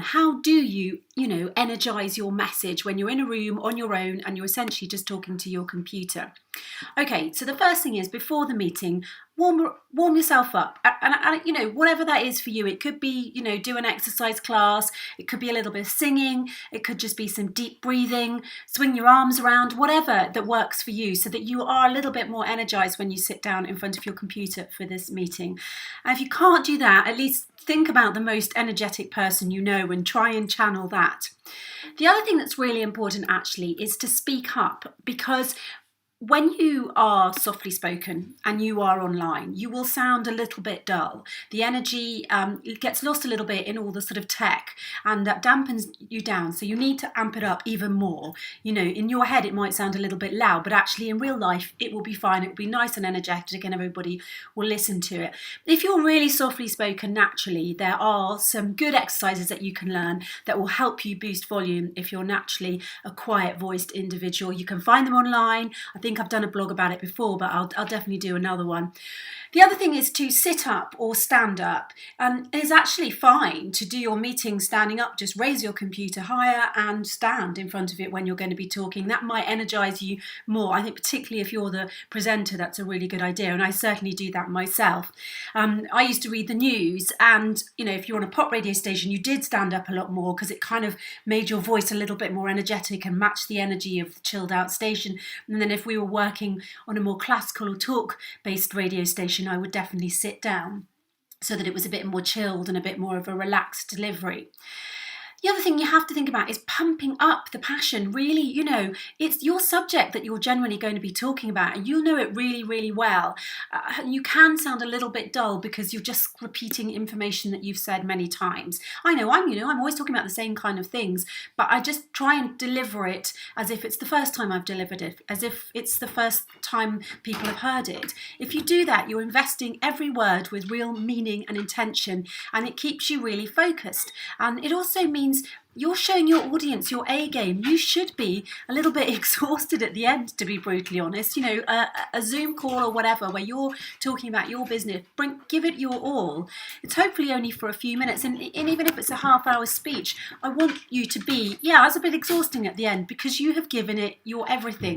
How do you, energize your message when you're in a room on your own and you're essentially just talking to your computer? Okay, so the first thing is before the meeting, warm yourself up, and whatever that is for you. It could be do an exercise class. It could be a little bit of singing. It could just be some deep breathing. Swing your arms around. Whatever that works for you, so that you are a little bit more energized when you sit down in front of your computer for this meeting. And if you can't do that, at least think about the most energetic person you know and try and channel that. The other thing that's really important actually is to speak up, because when you are softly spoken and you are online, you will sound a little bit dull. The energy gets lost a little bit in all the sort of tech, and that dampens you down. So you need to amp it up even more. In your head, it might sound a little bit loud, but actually in real life, it will be fine. It will be nice and energetic, and everybody will listen to it. If you're really softly spoken naturally, there are some good exercises that you can learn that will help you boost volume if you're naturally a quiet-voiced individual. You can find them online. I think I've done a blog about it before, but I'll definitely do another one. The other thing is to sit up or stand up. It's actually fine to do your meeting standing up. Just raise your computer higher and stand in front of it when you're going to be talking. That might energize you more. I think particularly if you're the presenter, that's a really good idea, and I certainly do that myself. I used to read the news, and if you're on a pop radio station, you did stand up a lot more because it kind of made your voice a little bit more energetic and matched the energy of the chilled out station. And then if we were working on a more classical or talk based radio station, I would definitely sit down so that it was a bit more chilled and a bit more of a relaxed delivery. The other thing you have to think about is pumping up the passion. Really, it's your subject that you're generally going to be talking about, and you know it really, really well. You can sound a little bit dull because you're just repeating information that you've said many times. I know I'm always talking about the same kind of things, but I just try and deliver it as if it's the first time I've delivered it, as if it's the first time people have heard it. If you do that, you're investing every word with real meaning and intention, and it keeps you really focused. And it also means you're showing your audience your A game. You should be a little bit exhausted at the end, to be brutally honest. A Zoom call or whatever where you're talking about your business, give it your all. It's hopefully only for a few minutes, and even if it's a half-hour speech, I want you to be, it's a bit exhausting at the end because you have given it your everything.